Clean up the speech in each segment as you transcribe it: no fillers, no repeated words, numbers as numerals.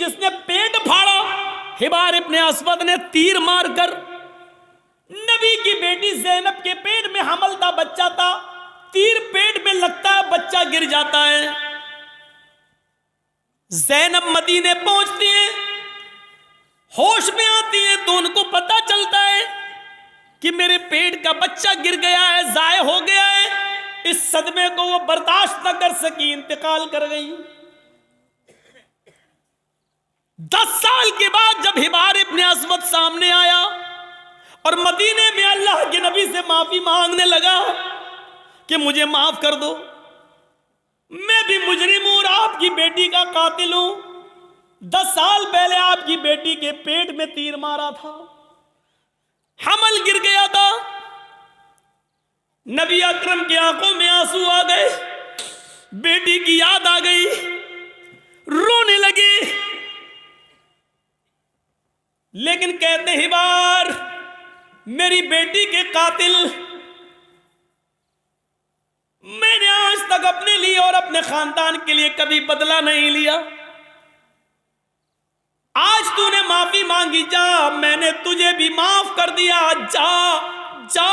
जिसने पेट फाड़ा, हिबार इब्ने अस्वद ने तीर मारकर नबी की बेटी ज़ैनब के पेट में हमल था, बच्चा था, तीर पेट में लगता है, बच्चा गिर जाता है। ज़ैनब मदीने पहुंचती है, होश में आती है तो उनको पता चलता है कि मेरे पेट का बच्चा गिर गया है, जाय हो गया है। इस सदमे को वो बर्दाश्त न कर सकी, इंतकाल कर गई। 10 साल के बाद जब हिबार इब्ने अस्वद सामने आया और मदीने में अल्लाह के नबी से माफी मांगने लगा कि मुझे माफ कर दो, मैं भी मुजरिम हूं और आपकी बेटी का कातिल हूं। 10 साल पहले आपकी बेटी के पेट में तीर मारा था, हमल गिर गया था। नबी अकरम की आंखों में आंसू आ गए, बेटी की याद आ गई, रोने लगे। लेकिन कहते हिबार, मेरी बेटी के कातिल, मैंने आज तक अपने लिए और अपने खानदान के लिए कभी बदला नहीं लिया। आज तूने माफी मांगी, जा, मैंने तुझे भी माफ कर दिया, जा जा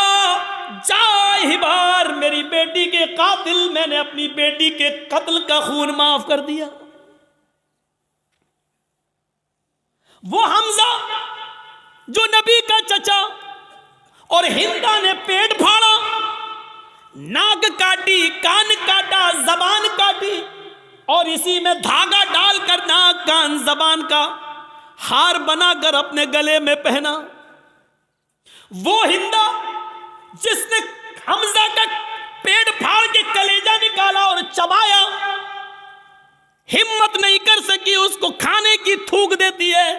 जा हिबार, मेरी बेटी के कातिल, मैंने अपनी बेटी के कत्ल का खून माफ कर दिया। वो हमजा जो नबी का चचा और हिंदा ने पेट फाड़ा, नाक काटी, कान काटा, जबान काटी और इसी में धागा डालकर नाक, कान, जबान का हार बनाकर अपने गले में पहना। वो हिंदा जिसने हमजा का पेट फाड़ के कलेजा निकाला और चबाया, हिम्मत नहीं कर सकी उसको खाने की, थूक देती है।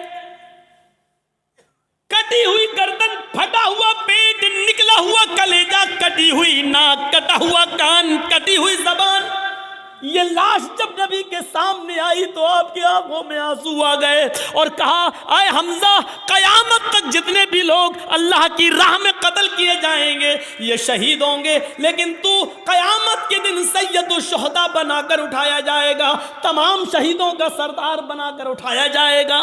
कटी हुई गर्दन, फटा हुआ पेट, निकला हुआ कलेजा, कटी हुई नाक, कटा हुआ कान, कटी हुई जबान। ये लाश जब नबी के सामने आई तो आपकी आंखों में आंसू आ गए और कहा, आए हमजा, कयामत तक जितने भी लोग अल्लाह की राह में कत्ल किए जाएंगे ये शहीद होंगे, लेकिन तू कयामत के दिन सैयदुल शुहदा बनाकर उठाया जाएगा, तमाम शहीदों का सरदार बनाकर उठाया जाएगा।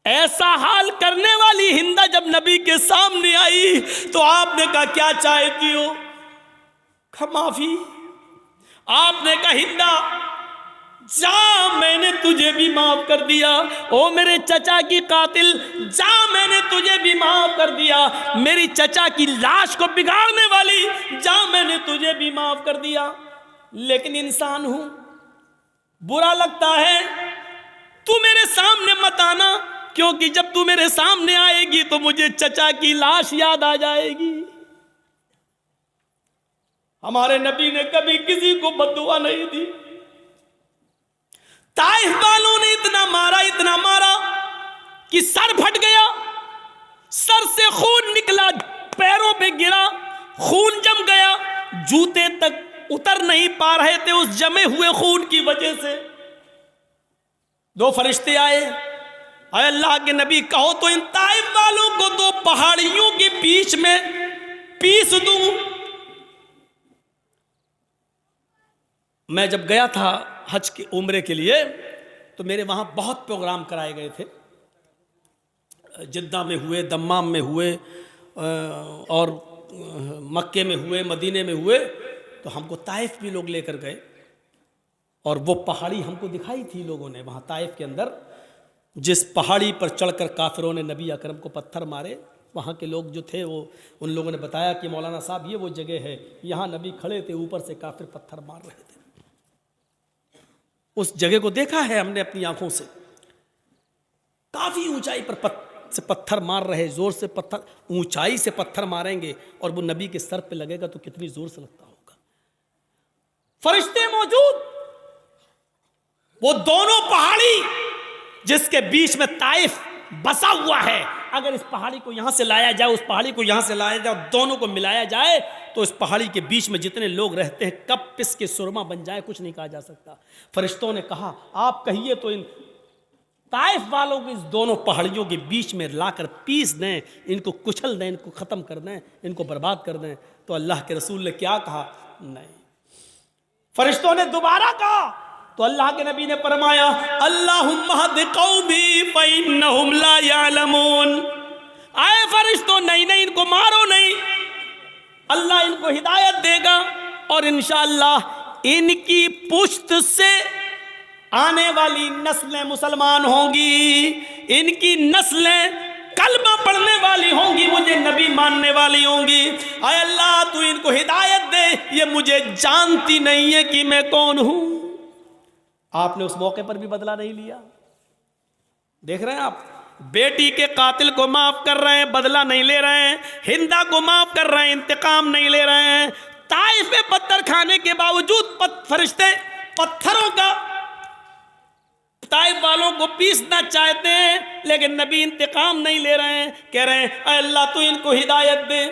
ऐसा हाल करने वाली हिंदा जब नबी के सामने आई तो आपने कहा, क्या चाहती हो? माफी। आपने कहा, हिंदा जा, मैंने तुझे भी माफ कर दिया। ओ मेरे चचा की कातिल, जा, मैंने तुझे भी माफ कर दिया। मेरी चचा की लाश को बिगाड़ने वाली, जा, मैंने तुझे भी माफ कर दिया। लेकिन इंसान हूं, बुरा लगता है, तू मेरे सामने मत आना, क्योंकि जब तू मेरे सामने आएगी तो मुझे चचा की लाश याद आ जाएगी। हमारे नबी ने कभी किसी को बद्दुआ नहीं दी। ताइफ वालों ने इतना मारा कि सर फट गया, सर से खून निकला, पैरों पे गिरा, खून जम गया, जूते तक उतर नहीं पा रहे थे उस जमे हुए खून की वजह से। 2 फरिश्ते आए, अरे अल्लाह के नबी, कहो तो इन ताइफ वालों को 2 पहाड़ियों के बीच में पीस दूं। मैं जब गया था हज के उम्रे के लिए तो मेरे वहाँ बहुत प्रोग्राम कराए गए थे। जिद्दा में हुए, दम्माम में हुए और मक्के में हुए, मदीने में हुए। तो हमको ताइफ भी लोग लेकर गए और वो पहाड़ी हमको दिखाई थी लोगों ने वहाँ ताइफ के अंदर, जिस पहाड़ी पर चढ़कर काफिरों ने नबी अकरम को पत्थर मारे। वहाँ के लोग जो थे वो, उन लोगों ने बताया कि मौलाना साहब ये वो जगह है, यहाँ नबी खड़े थे, ऊपर से काफिर पत्थर मार रहे थे। उस जगह को देखा है हमने अपनी आंखों से। काफी ऊंचाई पर से पत्थर मार रहे, जोर से पत्थर, ऊंचाई से पत्थर मारेंगे और वो नबी के सर पे लगेगा तो कितनी जोर से लगता होगा। फरिश्ते मौजूद, वो दोनों पहाड़ी जिसके बीच में ताइफ बसा हुआ है, अगर इस पहाड़ी को यहां से लाया जाए, उस पहाड़ी को यहां से लाया जाए, दोनों को मिलाया जाए तो इस पहाड़ी के बीच में जितने लोग रहते हैं कब पिस के सुरमा बन जाए कुछ नहीं कहा जा सकता। फरिश्तों ने कहा, आप कहिए तो इन ताइफ वालों को इस दोनों पहाड़ियों के बीच में लाकर पीस दें, इनको कुचल दें, इनको ख़त्म कर दें, इनको बर्बाद कर दें। तो अल्लाह के रसूल ने क्या कहा? नहीं। फरिश्तों ने दोबारा कहा, तो अल्लाह के नबी ने फरमाया अल्लाहुम्मा हद कौमी फइन्नहुम ला यअलमून, आए फरिश्तों नहीं नहीं इनको मारो नहीं, अल्लाह इनको हिदायत देगा और इंशाअल्लाह इनकी पुश्त से आने वाली नस्लें मुसलमान होंगी, इनकी नस्लें कलमा पढ़ने वाली होंगी, मुझे नबी मानने वाली होंगी। आए अल्लाह तू इनको हिदायत दे, ये मुझे जानती नहीं है कि मैं कौन हूं। आपने उस मौके पर भी बदला नहीं लिया। देख रहे हैं आप, बेटी के कातिल को माफ कर रहे हैं, बदला नहीं ले रहे हैं, हिंदा को माफ कर रहे हैं, इंतकाम नहीं ले रहे हैं। ताइफ में पत्थर खाने के बावजूद फरिश्ते पत्थरों का ताइफ वालों को पीसना चाहते हैं, लेकिन नबी इंतकाम नहीं ले रहे हैं। कह रहे हैं अल्लाह तू इनको हिदायत दे,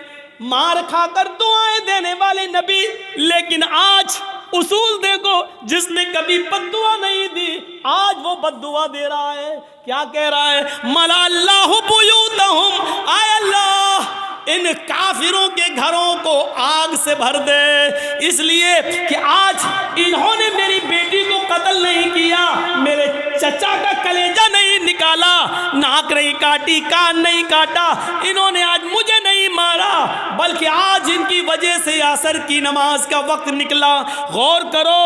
मार खाकर दुआएं देने वाले नबी, लेकिन आज उसूल देखो, जिसने कभी बद्दुआ नहीं दी आज वो बद्दुआ दे रहा है। क्या कह रहा है? मला अल्लाहु बुयूतहुम, आय अल्लाह इन काफिरों के घरों को आग से भर दे, इसलिए कि आज इन्होंने मेरी बेटी को कत्ल नहीं किया, मेरे चचा का कलेजा नहीं निकाला, नाक नहीं काटी, कान नहीं काटा, इन्होंने आज मुझे नहीं मारा, बल्कि आज इनकी वजह से असर की नमाज का वक्त निकला। गौर करो,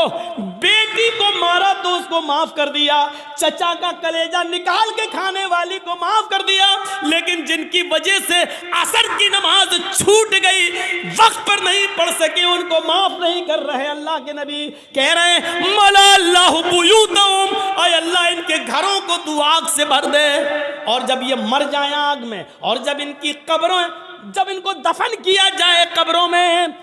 बेटी को मारा तो उसको माफ कर दिया, चचा का कलेजा निकाल के खाने वाली को माफ कर दिया, लेकिन जिनकी वजह से असर की नमाज छूट गई, वक्त पर नहीं पढ़ सके, उनको माफ नहीं कर रहे। अल्लाह के नबी कह रहे हैं मला अल्लाहु बुयूतहुम, ऐ अल्लाह इनके घरों को तू आग से भर दे, और जब ये मर जाए आग में, और जब इनकी कब्रों, जब इनको दफन किया जाए कब्रों में,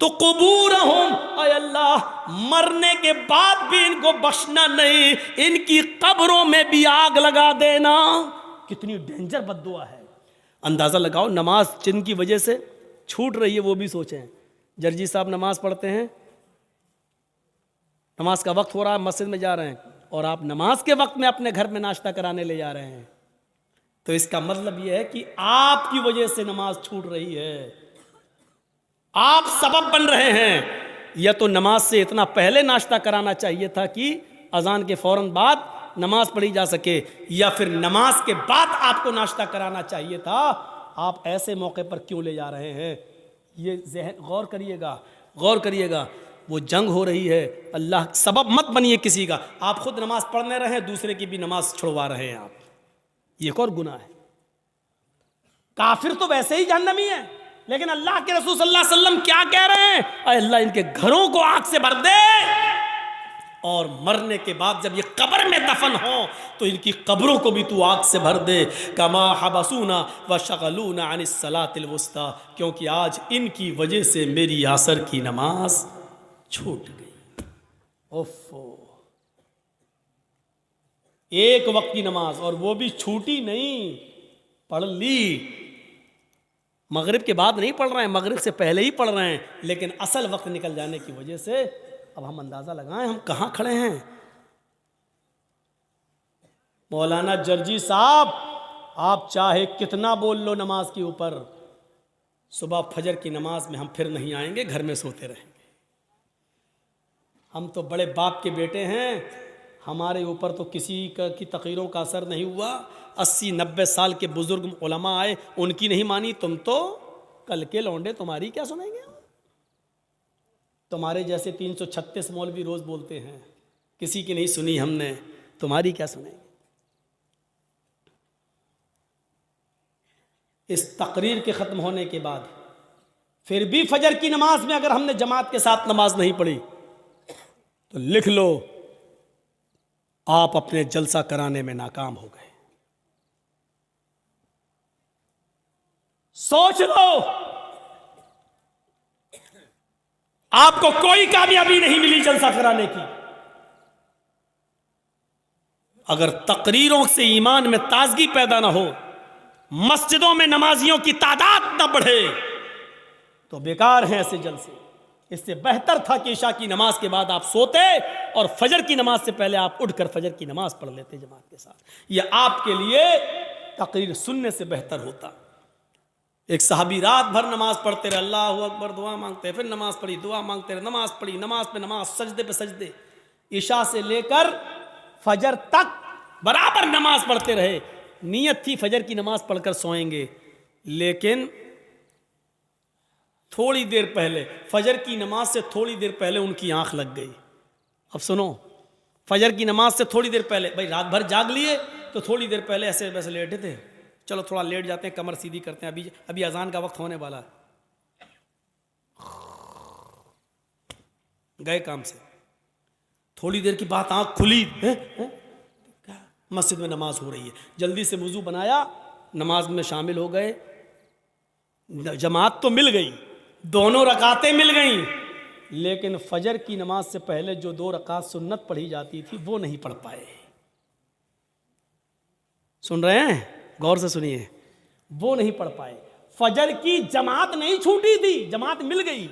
तो कुबूरहुम, ऐ अल्लाह मरने के बाद भी इनको बख्शना नहीं, इनकी कब्रों में भी आग लगा देना। कितनी डेंजर बद्दुआ है। अंदाज़ा लगाओ, नमाज जिनकी वजह से छूट रही है वो भी सोचें। जर्जी साहब नमाज पढ़ते हैं, नमाज का वक्त हो रहा है, मस्जिद में जा रहे हैं, और आप नमाज के वक्त में अपने घर में नाश्ता कराने ले जा रहे हैं, तो इसका मतलब यह है कि आपकी वजह से नमाज छूट रही है, आप सबब बन रहे हैं। या तो नमाज से इतना पहले नाश्ता कराना चाहिए था कि अजान के फौरन बाद नमाज पढ़ी जा सके, या फिर नमाज के बाद आपको नाश्ता कराना चाहिए था। आप ऐसे मौके पर क्यों ले जा रहे हैं? ये ज़हन गौर करिएगा, गौर करिएगा। वो जंग हो रही है, अल्लाह सबब मत बनिए किसी का। आप खुद नमाज पढ़ने रहे, दूसरे की भी नमाज छुड़वा रहे हैं आप, ये एक और गुनाह है। काफिर तो वैसे ही जहन्नमी है, लेकिन अल्लाह के रसूल सल्लल्लाहु अलैहि वसल्लम क्या कह रहे हैं? अल्लाह इनके घरों को आग से भर दे, और मरने के बाद जब ये कब्र में दफन हो तो इनकी कब्रों को भी तू आग से भर दे। कमा हबसूना व शगलूना अनिस सलातिल वुस्ता, क्योंकि आज इनकी वजह से मेरी असर की नमाज छूट गई। ओफो, एक वक्त की नमाज, और वो भी छूटी नहीं, पढ़ ली। मगरिब के बाद नहीं पढ़ रहे हैं, मगरिब से पहले ही पढ़ रहे हैं, लेकिन असल वक्त निकल जाने की वजह से अब हम अंदाज़ा लगाएं हम कहाँ खड़े हैं। मौलाना जर्जी साहब, आप चाहे कितना बोल लो नमाज के ऊपर, सुबह फजर की नमाज में हम फिर नहीं आएंगे, घर में सोते रहेंगे। हम तो बड़े बाप के बेटे हैं, हमारे ऊपर तो किसी की तक़रीरों का असर नहीं हुआ। 80-90 साल के बुजुर्ग उलमा आए, उनकी नहीं मानी, तुम तो कल के लौंडे, तुम्हारी क्या सुनेंगे? तुम्हारे जैसे 336 मौलवी रोज़ बोलते हैं, किसी की नहीं सुनी हमने, तुम्हारी क्या सुनेंगे? इस तकरीर के ख़त्म होने के बाद फिर भी फजर की नमाज में अगर हमने जमात के साथ नमाज नहीं पढ़ी तो लिख लो, आप अपने जलसा कराने में नाकाम हो गए। सोच लो, आपको कोई कामयाबी नहीं मिली जलसा कराने की। अगर तकरीरों से ईमान में ताजगी पैदा ना हो, मस्जिदों में नमाजियों की तादाद ना बढ़े, तो बेकार हैं ऐसे जलसे। इससे बेहतर था कि इशा की नमाज के बाद आप सोते और फजर की नमाज से पहले आप उठकर फजर की नमाज पढ़ लेते जमात के साथ। यह आपके लिए तकरीर सुनने से बेहतर होता। एक सहाबी रात भर नमाज पढ़ते रहे, अल्लाह अकबर, दुआ मांगते, फिर नमाज पढ़ी, दुआ मांगते रहे, नमाज पढ़ी, नमाज पे नमाज, सजदे पे सजदे। इशा से लेकर फजर तक बराबर नमाज पढ़ते रहे। नीयत थी फजर की नमाज पढ़कर सोएंगे, लेकिन थोड़ी देर पहले, फजर की नमाज से थोड़ी देर पहले उनकी आंख लग गई। अब सुनो, फजर की नमाज से थोड़ी देर पहले, भाई रात भर जाग लिए तो थोड़ी देर पहले ऐसे वैसे लेटे थे, चलो थोड़ा लेट जाते हैं, कमर सीधी करते हैं, अभी अजान का वक्त होने वाला है, गए काम से। थोड़ी देर की बात आंख खुली, मस्जिद में नमाज हो रही है, जल्दी से वुजू बनाया, नमाज में शामिल हो गए। जमात तो मिल गई, दोनों रकातें मिल गईं, लेकिन फजर की नमाज से पहले जो 2 रकात सुन्नत पढ़ी जाती थी वो नहीं पढ़ पाए। सुन रहे हैं? गौर से सुनिए, वो नहीं पढ़ पाए। फजर की जमात नहीं छूटी थी, जमात मिल गई,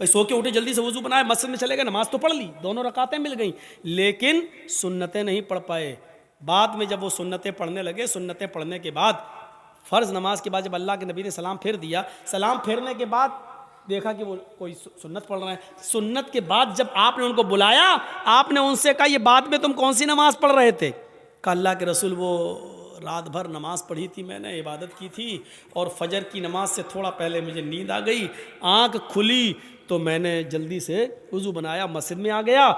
भाई सो के उठे, जल्दी से वुजू बनाए, मस्जिद में चले गए, नमाज तो पढ़ ली, दोनों रकातें मिल गई, लेकिन सुन्नतें नहीं पढ़ पाए। बाद में जब वो सुन्नतें पढ़ने लगे, सुन्नतें पढ़ने के बाद, फ़र्ज़ नमाज के बाद जब अल्लाह के नबी ने सलाम फेर दिया, सलाम फेरने के बाद देखा कि वो कोई सुन्नत पढ़ रहा है। सुन्नत के बाद जब आपने उनको बुलाया, आपने उनसे कहा ये बाद में तुम कौन सी नमाज पढ़ रहे थे? कहा अल्लाह के रसूल वो रात भर नमाज पढ़ी थी मैंने, इबादत की थी, और फजर की नमाज से थोड़ा पहले मुझे नींद आ गई, आँख खुली तो मैंने जल्दी से वुज़ू बनाया, मस्जिद में आ गया,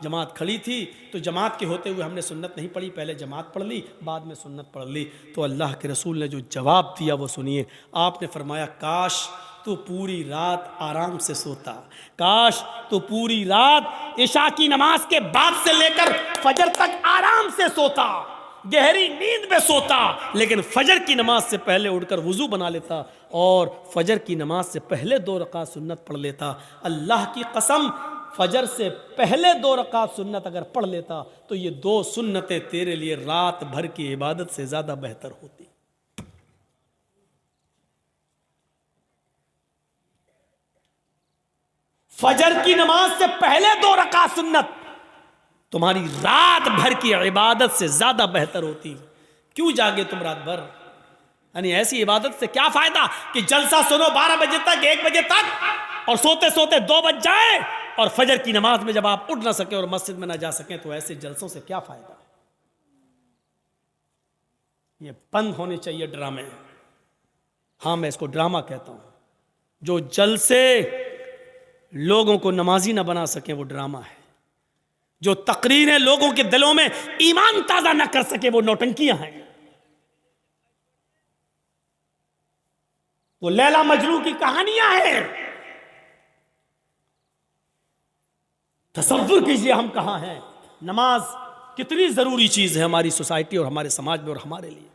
जमात खड़ी थी, तो जमात के होते हुए हमने सुन्नत नहीं पढ़ी, पहले जमात पढ़ ली, बाद में सुन्नत पढ़ ली। तो अल्लाह के रसूल ने जो जवाब दिया वो सुनिए। आपने फरमाया, काश तो पूरी रात आराम से सोता, काश तो पूरी रात इशा की नमाज के बाद से लेकर फजर तक आराम से सोता, गहरी नींद में सोता, लेकिन फजर की नमाज से पहले उठकर वुज़ू बना लेता और फजर की नमाज से पहले 2 रकात सुन्नत पढ़ लेता। अल्लाह की कसम, फजर से पहले 2 रकात सुन्नत अगर पढ़ लेता तो ये 2 सुन्नतें तेरे लिए रात भर की इबादत से ज़्यादा बेहतर होती। फजर की नमाज से पहले 2 रकात सुन्नत तुम्हारी रात भर की इबादत से ज़्यादा बेहतर होती। क्यों जागे तुम रात भर? यानी ऐसी इबादत से क्या फ़ायदा कि जलसा सुनो 12 बजे तक, 1 बजे तक, और सोते सोते 2 बज जाए, और फजर की नमाज में जब आप उठ ना सके और मस्जिद में ना जा सकें, तो ऐसे जलसों से क्या फ़ायदा? ये बंद होने चाहिए ड्रामे। हाँ, मैं इसको ड्रामा कहता हूँ। जो जलसे लोगों को नमाजी ना बना सके वो ड्रामा है। जो तकरीरें लोगों के दिलों में ईमान ताज़ा ना कर सके वो नौटंकियां हैं। वो लैला मजनू की कहानियां हैं। तसव्वुर कीजिए हम कहां हैं। नमाज कितनी जरूरी चीज है हमारी सोसाइटी और हमारे समाज में और हमारे लिए।